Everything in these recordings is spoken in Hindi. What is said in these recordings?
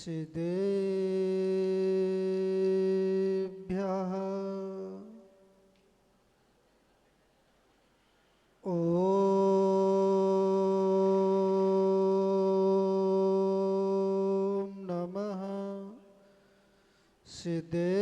सिद्धेभ्यः ॐ नमः सिद्धेभ्यः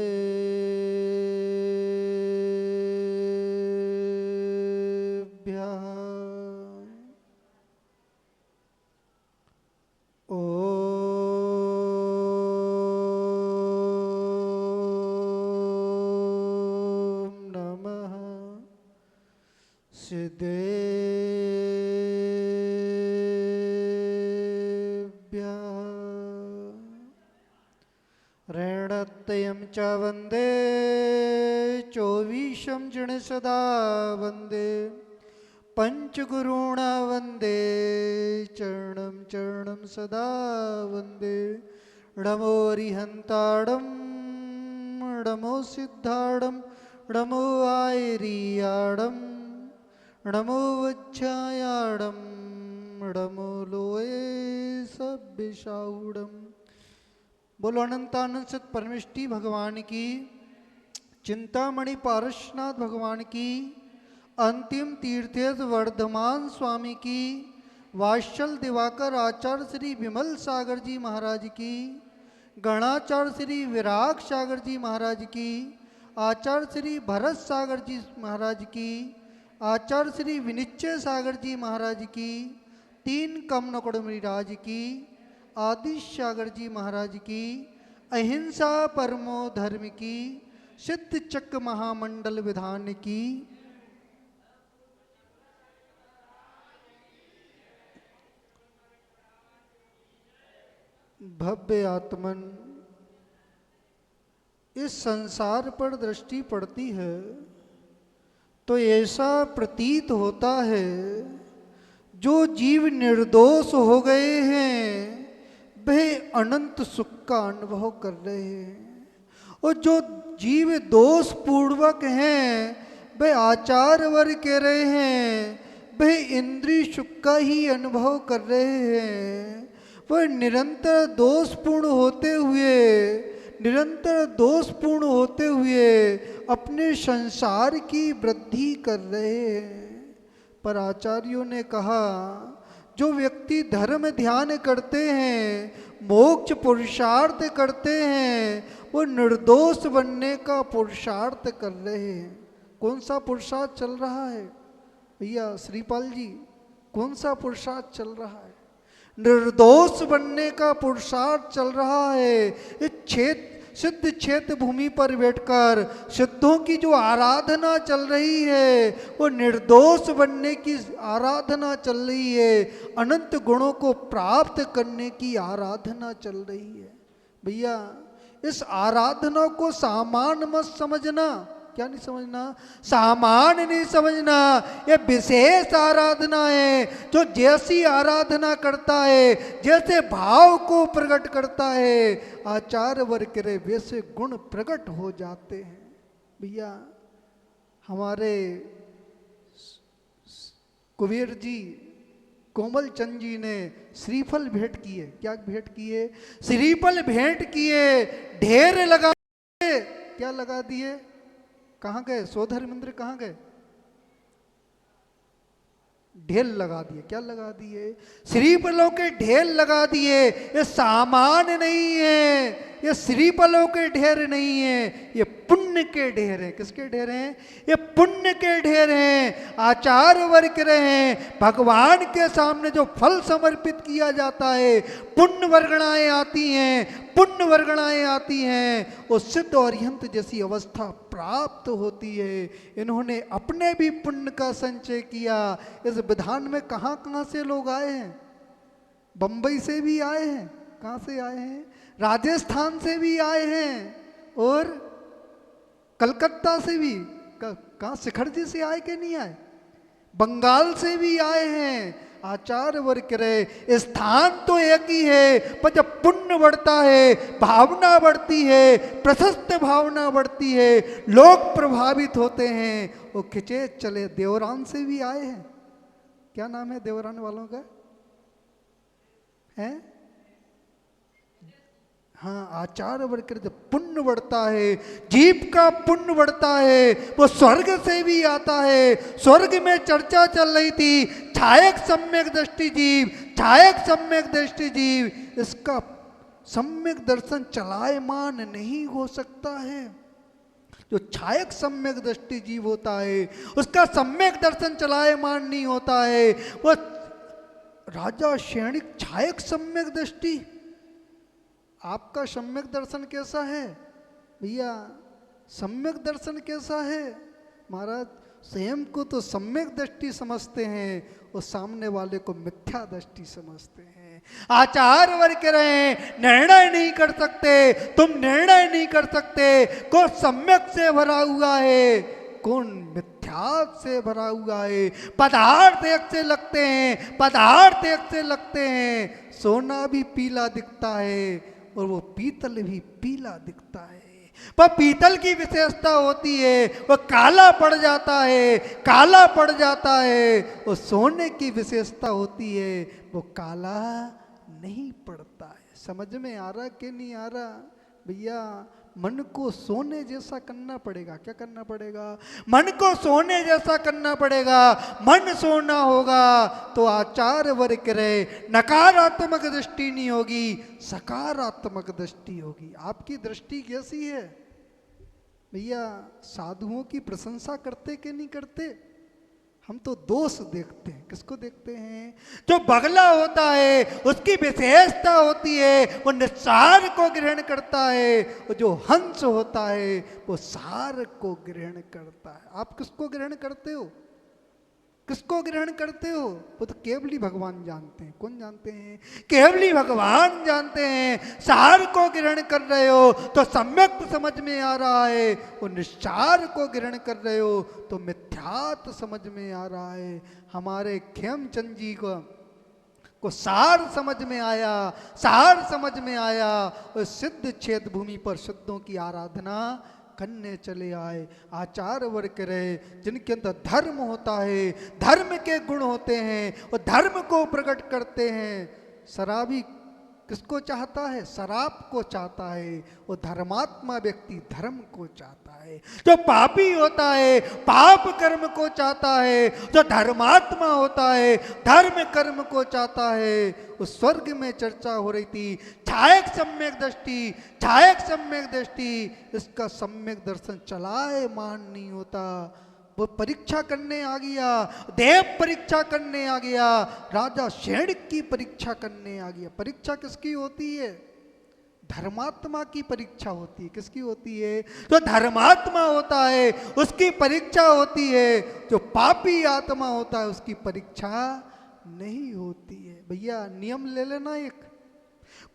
सिद्धेभ्यः ऋणत्यं च वन्दे चौवीशं जन सदा वन्दे पंचगुरुणा वन्दे चरणं चरणं सदा वन्दे नमो रिहन्ताडं नमो सिद्धाडं नमो आयरीयाडं नमो वज्रायाडं नमो लोये सब्बिशाउडं। बोलो अनंतानंद सत परमेष्टि भगवान की, चिंतामणि पारसनाथ भगवान की, अंतिम तीर्थेश वर्धमान स्वामी की, वात्सल दिवाकर आचार्य श्री विमल सागर जी महाराज की, गणाचार्य श्री विराग सागर जी महाराज की, आचार्य श्री भरत सागर जी महाराज की, आचार्य श्री विनिश्चय सागर जी महाराज की, तीन कमनकुड़मणिराज की, आदि सागर जी महाराज की, अहिंसा परमो धर्म की, सिद्ध चक्र महामंडल विधान की, भव्य आत्मन। इस संसार पर दृष्टि पड़ती है तो ऐसा प्रतीत होता है जो जीव निर्दोष हो गए हैं वह अनंत सुख का अनुभव कर रहे हैं, और जो जीव दोष पूर्वक हैं वह आचार वर्ग कह रहे हैं वह इंद्रिय सुख का ही अनुभव कर रहे हैं। वह निरंतर दोषपूर्ण होते हुए अपने संसार की वृद्धि कर रहे हैं। पर आचार्यों ने कहा जो व्यक्ति धर्म ध्यान करते हैं, मोक्ष पुरुषार्थ करते हैं, वो निर्दोष बनने का पुरुषार्थ कर रहे हैं। कौन सा पुरुषार्थ चल रहा है भैया श्रीपाल जी? कौन सा पुरुषार्थ चल रहा है? निर्दोष बनने का पुरुषार्थ चल रहा है। इस सिद्ध क्षेत्र भूमि पर बैठकर सिद्धों की जो आराधना चल रही है वो निर्दोष बनने की आराधना चल रही है, अनंत गुणों को प्राप्त करने की आराधना चल रही है। भैया इस आराधना को सामान्य मत समझना। क्या नहीं समझना? सामान्य नहीं समझना। ये विशेष आराधना है। जो जैसी आराधना करता है, जैसे भाव को प्रकट करता है, आचार्य वर्ग के वैसे गुण प्रकट हो जाते हैं। भैया हमारे कुबेर जी कोमल चंद जी ने श्रीफल भेंट किए। क्या भेंट किए? श्रीफल भेंट किए, ढेर लगा दिए। क्या लगा दिए? कहाँ गए? सोधर मंदिर कहाँ गए? ढेर लगा दिए। क्या लगा दिए? श्रीफलों के ढेर लगा दिए। ये सामान्य नहीं है, ये श्रीफलों के ढेर नहीं है, ये पुण्य के ढेर है। किसके ढेर हैं? ये पुण्य के ढेर हैं। आचार्य वर्ग रहे, भगवान के सामने जो फल समर्पित किया जाता है, पुण्य वर्गणाएं आती हैं, पुण्य वर्गणाएं आती हैं, वो सिद्ध और यंत्र जैसी अवस्था प्राप्त होती है। इन्होंने अपने भी पुण्य का संचय किया। इस विधान में कहाँ कहाँ से लोग आए हैं? बंबई से भी आए हैं। कहाँ से आए हैं? राजस्थान से भी आए हैं, और कलकत्ता से भी। कहाँ शिखर जी से आए कि नहीं आए? बंगाल से भी आए हैं। आचार्य वर्ग रहे, स्थान तो एक ही है, पर जब पुण्य बढ़ता है, भावना बढ़ती है, प्रशस्त भावना बढ़ती है, लोग प्रभावित होते हैं, वो खिंचे चले। देवरान से भी आए हैं। क्या नाम है देवरान वालों का? है हाँ, आचार बढ़कर जब पुण्य बढ़ता है, जीव का पुण्य बढ़ता है, वो स्वर्ग से भी आता है। स्वर्ग में चर्चा चल रही थी, छायक सम्यक दृष्टि जीव, छायक सम्यक दृष्टि जीव, इसका सम्यक दर्शन चलायमान नहीं हो सकता है। जो छायक सम्यक दृष्टि जीव होता है, उसका सम्यक दर्शन चलायमान नहीं होता है। वो राजा शैणिक छायक सम्यक दृष्टि, आपका सम्यक दर्शन कैसा है भैया? सम्यक दर्शन कैसा है महाराज? स्वयं को तो सम्यक दृष्टि समझते हैं और सामने वाले को मिथ्या दृष्टि समझते हैं। आचार वर्ग रहे, निर्णय नहीं कर सकते, तुम निर्णय नहीं कर सकते कौन सम्यक से भरा हुआ है, कौन मिथ्या से भरा हुआ है। पदार्थ एक से लगते हैं, पदार्थ एक से लगते हैं। सोना भी पीला दिखता है और वो पीतल भी पीला दिखता है, पर पीतल की विशेषता होती है वो काला पड़ जाता है, काला पड़ जाता है। और सोने की विशेषता होती है वो काला नहीं पड़ता है। समझ में आ रहा कि नहीं आ रहा भैया? मन को सोने जैसा करना पड़ेगा। क्या करना पड़ेगा? मन को सोने जैसा करना पड़ेगा। मन सोना होगा तो आचार वर्ग रहे, नकारात्मक दृष्टि नहीं होगी, सकारात्मक दृष्टि होगी। आपकी दृष्टि कैसी है भैया? साधुओं की प्रशंसा करते कि नहीं करते? हम तो दोष देखते हैं। किसको देखते हैं? जो बगला होता है उसकी विशेषता होती है वो निस्सार को ग्रहण करता है, और जो हंस होता है वो सार को ग्रहण करता है। आप किसको ग्रहण करते हो? किसको ग्रहण करते हो? वो तो केवली भगवान जानते हैं। कौन जानते हैं? केवली भगवान जानते हैं। सार को ग्रहण कर रहे हो तो सम्यक समझ में आ रहा है, और निस्सार को ग्रहण कर रहे हो तो मिथ्यात समझ में आ रहा है। हमारे खेमचंद जी को सार समझ में आया, सार समझ में आया, और सिद्ध क्षेत्र भूमि पर सिद्धों की आराधना करने चले आए। आचार वर्ग रहे जिनके अंदर धर्म होता है, धर्म के गुण होते हैं, और धर्म को प्रकट करते हैं। शराबी किसको चाहता है? शराब को चाहता है। वो धर्मात्मा व्यक्ति धर्म को चाहता है। जो पापी होता है पाप कर्म को चाहता है। जो धर्मात्मा होता है धर्म कर्म को चाहता है। उस स्वर्ग में चर्चा हो रही थी, छायक सम्यक दृष्टि, छायक सम्यक दृष्टि, इसका सम्यक दर्शन चलाए मान नहीं होता। वो परीक्षा करने आ गया, देव परीक्षा करने आ गया, राजा शैणिक की परीक्षा करने आ गया। परीक्षा किसकी होती है? धर्मात्मा की परीक्षा होती है। किसकी होती है? जो धर्मात्मा होता है उसकी परीक्षा होती है। जो पापी आत्मा होता है उसकी परीक्षा नहीं होती है। भैया नियम ले लेना, एक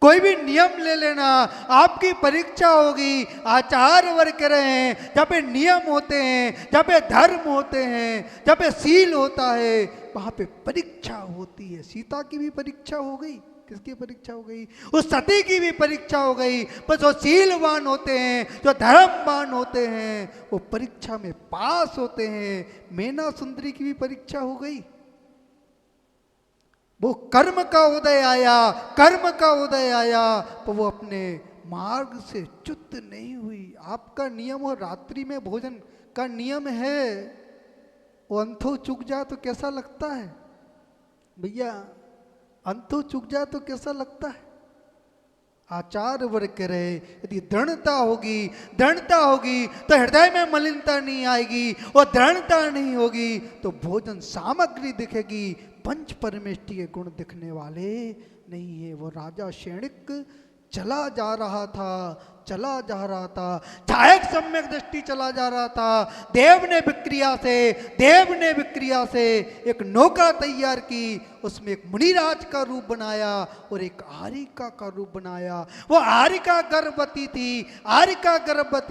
कोई भी नियम ले लेना, आपकी परीक्षा होगी। आचार वर्ग रहे हैं, जब पे नियम होते हैं, जब पे धर्म होते हैं, जब पे सील होता है, वहां पे परीक्षा होती है। सीता की भी परीक्षा हो गई। किसकी परीक्षा हो गई? उस सती की भी परीक्षा हो गई। पर जो सीलवान होते हैं, जो धर्मवान होते हैं, वो परीक्षा में पास होते हैं। मैना सुंदरी की भी परीक्षा हो गई। वो कर्म का उदय आया, कर्म का उदय आया, तो वो अपने मार्ग से च्युत नहीं हुई। आपका नियम हो, रात्रि में भोजन का नियम है, वो अंथो चुक जाए तो कैसा लगता है भैया? अंथो चुक जाए तो कैसा लगता है? आचार वर्ग रहे, यदि दृढ़ता होगी, दृढ़ता होगी तो हृदय में मलिनता नहीं आएगी, और दृढ़ता नहीं होगी तो भोजन सामग्री दिखेगी, पंच परमेष्टि के गुण दिखने वाले नहीं है। वो राजा शैणिक चला जा रहा था, चला जा रहा था, छायक सम्यक दृष्टि चला जा रहा था। देव ने विक्रिया से एक नौका तैयार की, उसमें एक मुनिराज का रूप बनाया और एक आरिका का रूप बनाया। वो आरिका गर्भवती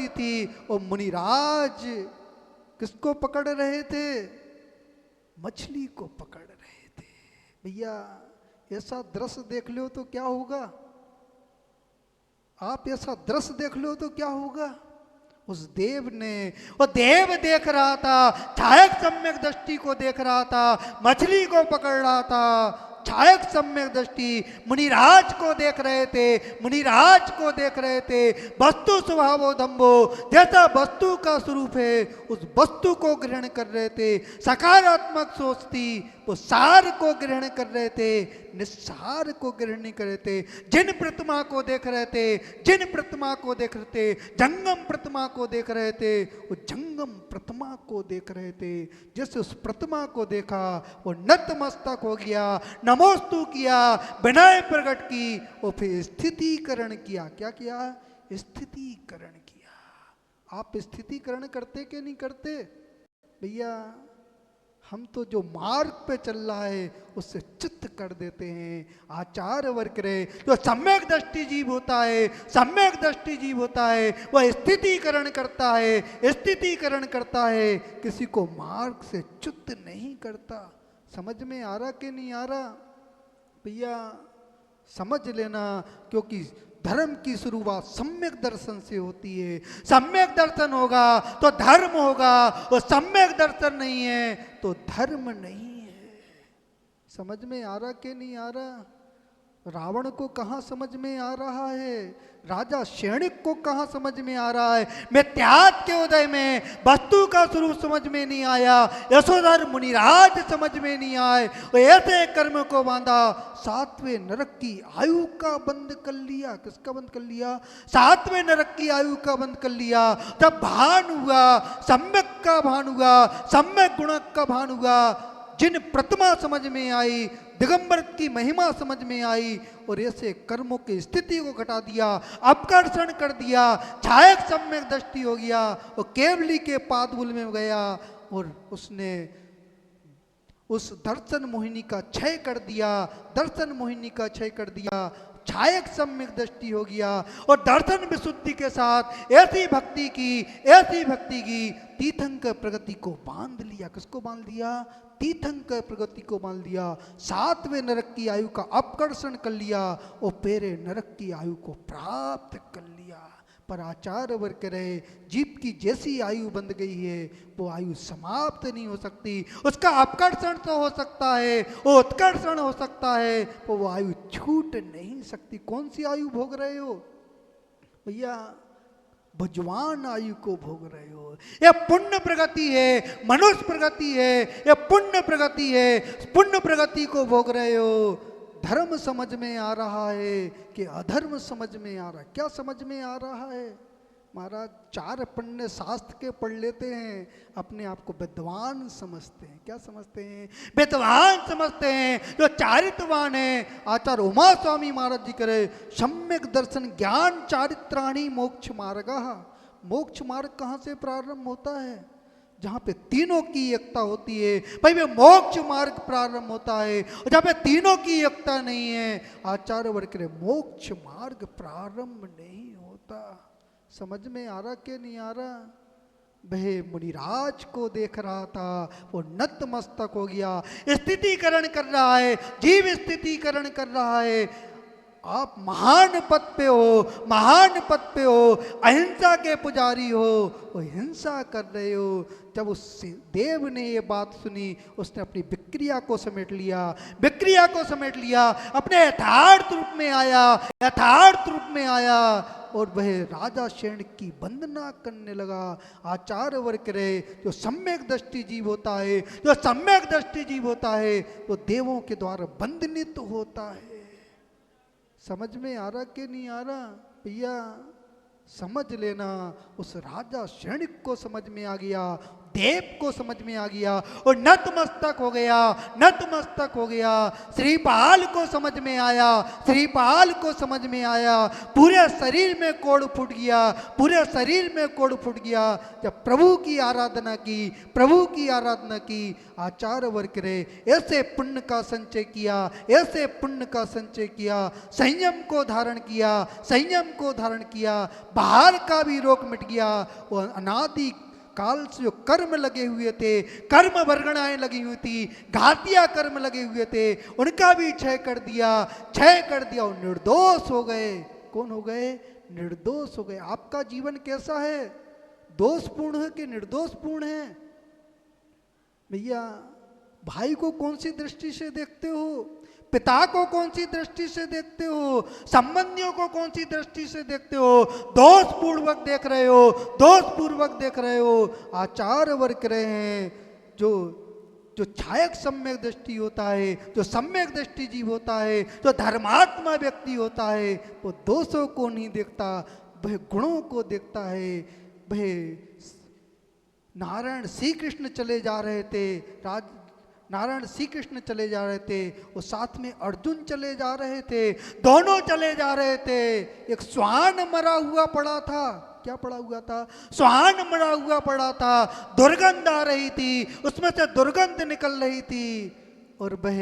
थी, और मुनिराज किसको पकड़ रहे थे? मछली को पकड़ रहे थे। भैया ऐसा दृश्य देख लो तो क्या होगा? आप ऐसा दृश्य देख लो तो क्या होगा? उस देव ने, वो देव देख रहा था, छायक सम्यक दृष्टि को देख रहा था, मछली को पकड़ रहा था, छायक सम्यक दृष्टि मुनिराज को देख रहे थे, मुनिराज को देख रहे थे। वस्तु स्वभावो दम्भो, जैसा वस्तु का स्वरूप है उस वस्तु को ग्रहण कर रहे थे। सकारात्मक सोच थी, वो सार को ग्रहण कर रहे थे, निस्सार को ग्रहण नहीं कर रहे थे। जिन प्रतिमा को देख रहे थे, जिन प्रतिमा को देख रहे थे, जंगम प्रतिमा को देख रहे थे, वो जंगम प्रतिमा को देख रहे थे। जिस उस प्रतिमा को देखा वो नतमस्तक हो गया, नमोस्तु किया, विनय प्रकट की और फिर स्थितिकरण किया। क्या किया? स्थितिकरण किया। आप स्थितिकरण करते कि नहीं करते? भैया हम तो जो मार्ग पे चल रहा है उससे चित्त कर देते हैं। आचार वर्ग रहे जो सम्यक दृष्टि जीव होता है, सम्यक दृष्टि जीव होता है, वह स्थितिकरण करता है, स्थितिकरण करता है, किसी को मार्ग से च्युत नहीं करता। समझ में आ रहा कि नहीं आ रहा? भैया समझ लेना, क्योंकि धर्म की शुरुआत सम्यक दर्शन से होती है। सम्यक दर्शन होगा तो धर्म होगा, और सम्यक दर्शन नहीं है तो धर्म नहीं है। समझ में आ रहा कि नहीं आ रहा? रावण को कहाँ समझ में आ रहा है? राजा शैणिक को कहाँ समझ में आ रहा है? मिथ्यात्व के उदय में वस्तु का स्वरूप समझ में नहीं आया, यशोधर मुनिराज समझ में नहीं आए, और ऐसे कर्म को बांधा। सातवें नरक की आयु का बंद कर लिया। किसका बंद कर लिया? सातवें नरक की आयु का बंद कर लिया। जब भान हुआ, सम्यक का भान हुआ, सम्यक गुणक का भान हुआ, जिन प्रतिमा समझ में आई, दिगंबर की महिमा समझ में आई, और ऐसे कर्मों की स्थिति को घटा दिया, अपकर्षण कर दिया, छायक सम्यक दृष्टि हो गया, और केवली के पादुल में गया, और उसने उस दर्शन मोहिनी का क्षय कर दिया, दर्शन मोहिनी का क्षय कर दिया, छायक सम्यक दृष्टि हो गया। और दर्शन विशुद्धि के साथ ऐसी भक्ति की, ऐसी भक्ति की, तीर्थंकर प्रगति को बांध लिया। किसको बांध लिया? तीर्थंकर प्रगति को बांध लिया। सातवें नरक की आयु का अपकर्षण कर लिया, और पेरे नरक की आयु को प्राप्त कर लिया। पर आचार्य वर्ग रहे, जीव की जैसी आयु बंध गई है वो आयु समाप्त नहीं हो सकती। उसका अपकर्षण तो हो सकता है, वो उत्कर्षण हो सकता है, पर वो आयु छूट नहीं सकती। कौन सी आयु भोग रहे हो भैया? भजवान आयु को भोग रहे हो। यह पुण्य प्रगति है, मनुष्य प्रगति है, यह पुण्य प्रगति है। पुण्य प्रगति को भोग रहे हो। धर्म समझ में आ रहा है कि अधर्म समझ में आ रहा है? क्या समझ में आ रहा है? महाराज 4 पन्ने शास्त्र के पढ़ लेते हैं, अपने आप को विद्वान समझते हैं। क्या समझते हैं? विद्वान समझते हैं, जो चारित्रवान है। आचार्य उमा स्वामी महाराज जी करे, सम्यक दर्शन ज्ञान चारित्राणी मोक्ष मार्ग। मोक्ष मार्ग कहाँ से प्रारंभ होता है? जहाँ पे तीनों की एकता होती है, भाई वे मोक्ष मार्ग प्रारंभ होता है। और जहाँ पे तीनों की एकता नहीं है, आचार्य वर्ग करे, मोक्ष मार्ग प्रारंभ नहीं होता। समझ में आ रहा कि नहीं आ रहा? वह मुनिराज को देख रहा था, वो नतमस्तक हो गया, स्थितिकरण कर रहा है, जीव स्थितिकरण कर रहा है। आप महान पद पे हो, महान पद पे हो, अहिंसा के पुजारी हो, वो हिंसा कर रहे हो। जब उस देव ने ये बात सुनी, उसने अपनी विक्रिया को समेट लिया, विक्रिया को समेट लिया, अपने यथार्थ रूप में आया, यथार्थ रूप में आया, और वह राजा शैण की वंदना करने लगा। आचार्य वर्ग रहे, जो सम्यक दृष्टि जीव होता है, जो सम्यक दृष्टि जीव होता है, तो देवों के द्वारा वंदनित होता है। समझ में आ रहा कि नहीं आ रहा? भैया समझ लेना, उस राजा शैणिक को समझ में आ गया, देव को समझ में आ गया, और नतमस्तक हो गया, नतमस्तक हो गया। श्रीपाल को समझ में आया, श्रीपाल को समझ में आया, पूरे शरीर में कोड़ फूट गया, पूरे शरीर में कोड़ फूट गया। जब प्रभु की आराधना की, प्रभु की आराधना की, आचार्य वर्ग रे ऐसे पुण्य का संचय किया, ऐसे पुण्य का संचय किया, संयम को धारण किया, संयम को धारण किया, बाहर का भी रोग मिट गया। वो अनादि काल से जो कर्म लगे हुए थे, कर्म वर्गणाएं लगी हुई थी, घातिया कर्म लगे हुए थे, उनका भी क्षय कर दिया, क्षय कर दिया, और निर्दोष हो गए। कौन हो गए? निर्दोष हो गए। आपका जीवन कैसा है? दोषपूर्ण है कि निर्दोषपूर्ण है? भैया भाई को कौन सी दृष्टि से देखते हो, पिता को कौन सी दृष्टि से देखते हो, संबंधियों को कौन सी दृष्टि से देखते हो, दोष पूर्वक देख रहे हो, दोष पूर्वक देख रहे हो। आचार्य वर्ग कह रहे हैं जो जो छायक सम्यक दृष्टि होता है, जो सम्यक दृष्टि जीव होता है, जो धर्मात्मा व्यक्ति होता है, वो दोषों को नहीं देखता, वह गुणों को देखता है। वह नारायण श्री कृष्ण चले जा रहे थे, नारायण श्री कृष्ण चले जा रहे थे, और साथ में अर्जुन चले जा रहे थे, दोनों चले जा रहे थे। एक श्वान मरा हुआ पड़ा था, क्या पड़ा हुआ था, श्वान मरा हुआ पड़ा था, दुर्गंध आ रही थी, उसमें से दुर्गंध निकल रही थी, और वह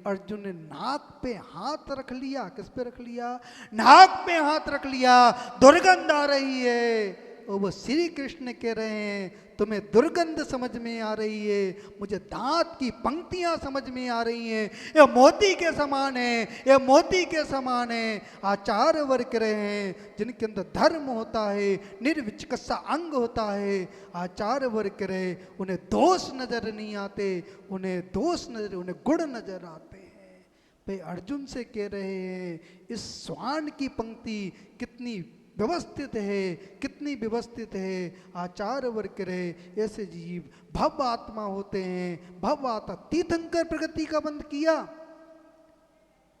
अर्जुन ने नाक पे हाथ रख लिया। किस पे रख लिया? नाक पे हाथ रख लिया, दुर्गंध आ रही है। और वो श्री कृष्ण कह रहे हैं तुम्हें दुर्गंध समझ में आ रही है, मुझे दांत की पंक्तियां समझ में आ रही हैं, ये मोती के समान है, ये मोती के समान है। आचार्य वर्ग कह रहे हैं जिनके अंदर धर्म होता है, निर्विचिकित्सा अंग होता है, आचार्य वर्ग कह रहे उन्हें दोष नजर नहीं आते, उन्हें दोष नजर, उन्हें गुण नजर आते हैं। भाई अर्जुन से कह रहे हैं इस श्वान की पंक्ति कितनी व्यवस्थित है, कितनी व्यवस्थित है। आचार्य वर्ग रहे ऐसे जीव भव आत्मा होते हैं, भव आत्मा। तीर्थंकर प्रगति का बंद किया।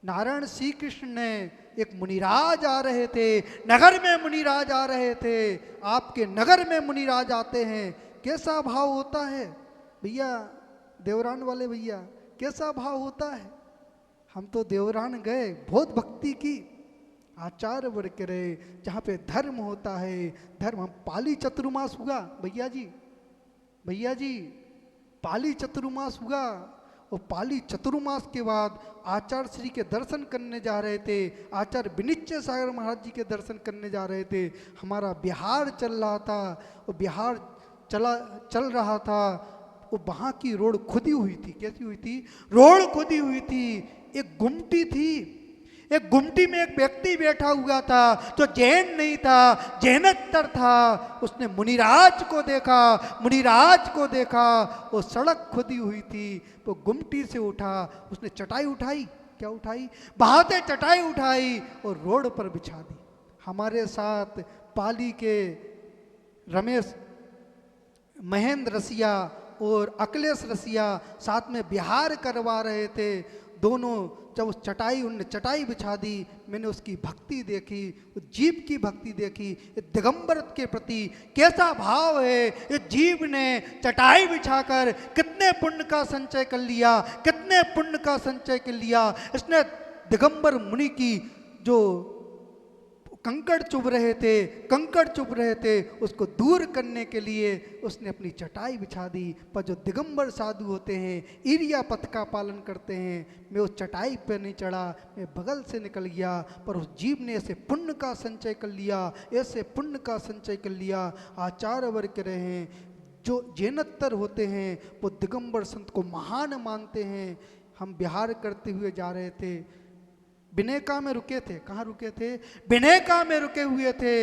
नारायण श्री कृष्ण ने, एक मुनिराज आ रहे थे, नगर में मुनिराज आ रहे थे, आपके नगर में मुनिराज आते हैं, कैसा भाव होता है भैया, देवरान वाले भैया, कैसा भाव होता है। हम तो देवरान गए, बहुत भक्ति की। आचार्य वर्ग कह रहे जहाँ पे धर्म होता है, धर्म, हम पाली चतुर्मास हुआ भैया जी, भैया जी पाली चतुर्मास हुआ, और पाली चतुर्मास के बाद आचार्य श्री के दर्शन करने जा रहे थे, आचार्य विनिश्चय सागर महाराज जी के दर्शन करने जा रहे थे। हमारा बिहार चल रहा था, और बिहार चल रहा था, वो वहाँ की रोड खुदी हुई थी। कैसी हुई थी? रोड खुदी हुई थी। एक गुमटी थी, एक गुमटी में एक व्यक्ति बैठा हुआ था जो जैन नहीं था, जैनत्तर था। उसने मुनिराज को देखा, मुनिराज को देखा, वो सड़क खुदी हुई थी, वो गुमटी से उठा, उसने चटाई उठाई, क्या उठाई? वहां से चटाई उठाई और रोड पर बिछा दी। हमारे साथ पाली के रमेश, महेंद्र रसिया और अखिलेश रसिया साथ में बिहार करवा रहे थे। दोनों जब उस चटाई, उनने चटाई बिछा दी, मैंने उसकी भक्ति देखी, उस जीव की भक्ति देखी, दिगंबर के प्रति कैसा भाव है। इस जीव ने चटाई बिछाकर कितने पुण्य का संचय कर लिया, कितने पुण्य का संचय कर लिया। इसने दिगंबर मुनि की जो कंकड़ चुभ रहे थे, कंकड़ चुभ रहे थे, उसको दूर करने के लिए उसने अपनी चटाई बिछा दी। पर जो दिगंबर साधु होते हैं, ईरिया पथ का पालन करते हैं, मैं उस चटाई पर नहीं चढ़ा, मैं बगल से निकल गया। पर उस जीव ने ऐसे पुण्य का संचय कर लिया, ऐसे पुण्य का संचय कर लिया। आचार्य वर्ग कह रहे हैं जो जैनत्तर होते हैं वो दिगंबर संत को महान मानते हैं। हम बिहार करते हुए जा रहे थे, बिनेका में रुके थे। कहाँ रुके थे? बिनेका में रुके हुए थे।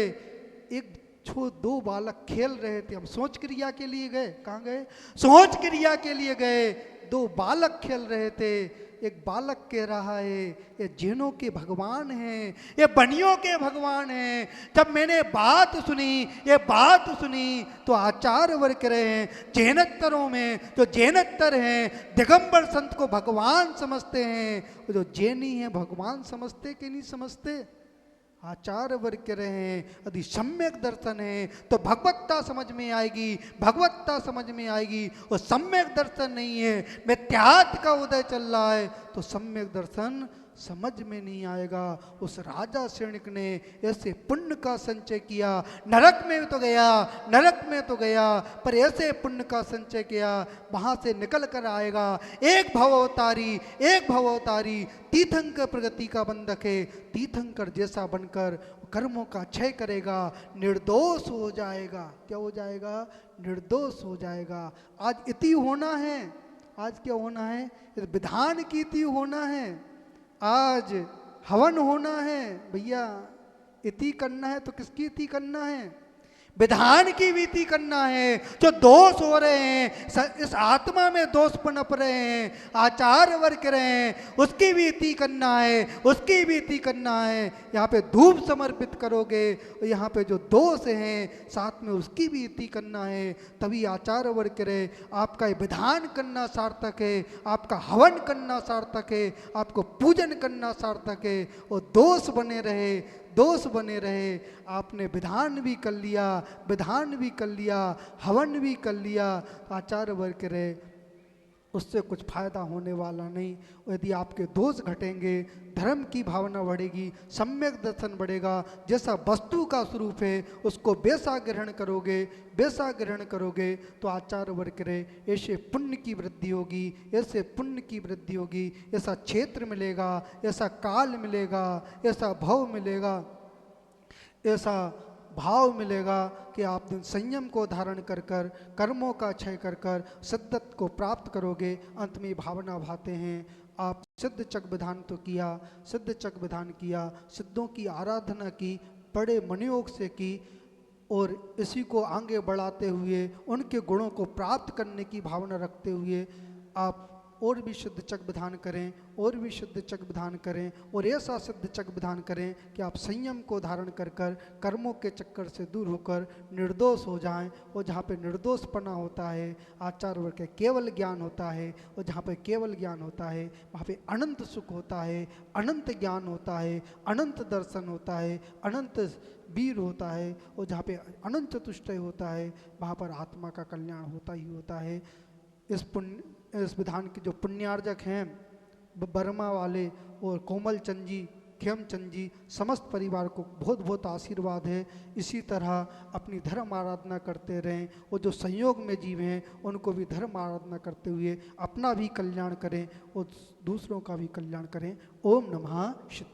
एक दो बालक खेल रहे थे, हम सोच क्रिया के लिए गए। कहाँ गए? सोच क्रिया के लिए गए। दो बालक खेल रहे थे। एक बालक कह रहा है ये जैनों के भगवान हैं, ये बनियों के भगवान हैं। जब मैंने बात सुनी, ये बात सुनी, तो आचार्य वर्ग कह रहे हैं जैनत्तरों में जो जैनत्तर हैं दिगंबर संत को भगवान समझते हैं। जो जैनी हैं भगवान समझते कि नहीं समझते? आचार्य वर्ग कह रहे हैं यदि सम्यक दर्शन है तो भगवत्ता समझ में आएगी, भगवत्ता समझ में आएगी। और सम्यक दर्शन नहीं है, मिथ्यात्व का उदय चल रहा है, तो सम्यक दर्शन समझ में नहीं आएगा। उस राजा श्रेणिक ने ऐसे पुण्य का संचय किया, नरक में तो गया, नरक में तो गया, पर ऐसे पुण्य का संचय किया, वहां से निकल कर आएगा। एक भवअवतारी, एक भवअवतारी तीर्थंकर प्रगति का बंधक है। तीर्थंकर जैसा बनकर कर्मों का क्षय करेगा, निर्दोष हो जाएगा। क्या हो जाएगा? निर्दोष हो जाएगा। आज इति होना है, आज क्या होना है? विधान की इति होना है, आज हवन होना है। भैया इति करना है तो किसकी इति करना है? विधान की वीति करना है। जो दोष हो रहे हैं, इस आत्मा में दोष पनप रहे हैं, आचार वर्ग रहे हैं, उसकी वीति करना है, उसकी वीति करना है। यहाँ पे धूप समर्पित करोगे, यहाँ पे जो दोष हैं साथ में उसकी वीति करना है, तभी आचार वर्ग रहे। आपका विधान करना सार्थक है, आपका हवन करना सार्थक है, आपको पूजन करना सार्थक है। और दोष बने रहे, दोष बने रहे। आपने विधान भी कर लिया, विधान भी कर लिया, हवन भी कर लिया, आचार वर्ग रहे, उससे कुछ फायदा होने वाला नहीं। यदि आपके दोष घटेंगे, धर्म की भावना बढ़ेगी, सम्यक दर्शन बढ़ेगा। जैसा वस्तु का स्वरूप है उसको वैसा ग्रहण करोगे, वैसा ग्रहण करोगे तो आचार वर्ग रहे, ऐसे पुण्य की वृद्धि होगी, ऐसे पुण्य की वृद्धि होगी। ऐसा क्षेत्र मिलेगा, ऐसा काल मिलेगा, ऐसा भव मिलेगा, ऐसा भाव मिलेगा कि आप संयम को धारण कर कर, कर्मों का क्षय कर कर सिद्धत को प्राप्त करोगे। अंत में भावना भाते हैं, आप सिद्ध चक विधान तो किया, सिद्ध चक विधान किया, सिद्धों की आराधना की, बड़े मनयोग से की, और इसी को आगे बढ़ाते हुए उनके गुणों को प्राप्त करने की भावना रखते हुए आप और भी सिद्ध चक विधान करें, और भी सिद्ध चक विधान करें, और ऐसा सिद्ध चक विधान करें कि आप संयम को धारण कर कर कर्मों के चक्कर से दूर होकर निर्दोष हो जाएं। और जहाँ पे निर्दोषपना होता है, आचार वर्ग के केवल ज्ञान होता है, और जहाँ पे केवल ज्ञान होता है वहाँ पे अनंत सुख होता है, अनंत ज्ञान होता है, अनंत दर्शन होता है, अनंत वीर होता है। और जहाँ पे अनंत चतुष्टय होता है वहाँ पर आत्मा का कल्याण होता ही होता है। इस विधान के जो पुण्यार्जक हैं बर्मा वाले और कोमल चंद जी, खेमचंद जी, समस्त परिवार को बहुत बहुत आशीर्वाद है। इसी तरह अपनी धर्म आराधना करते रहें, और जो संयोग में जीव हैं उनको भी धर्म आराधना करते हुए अपना भी कल्याण करें और दूसरों का भी कल्याण करें। ओम नमः शिवाय।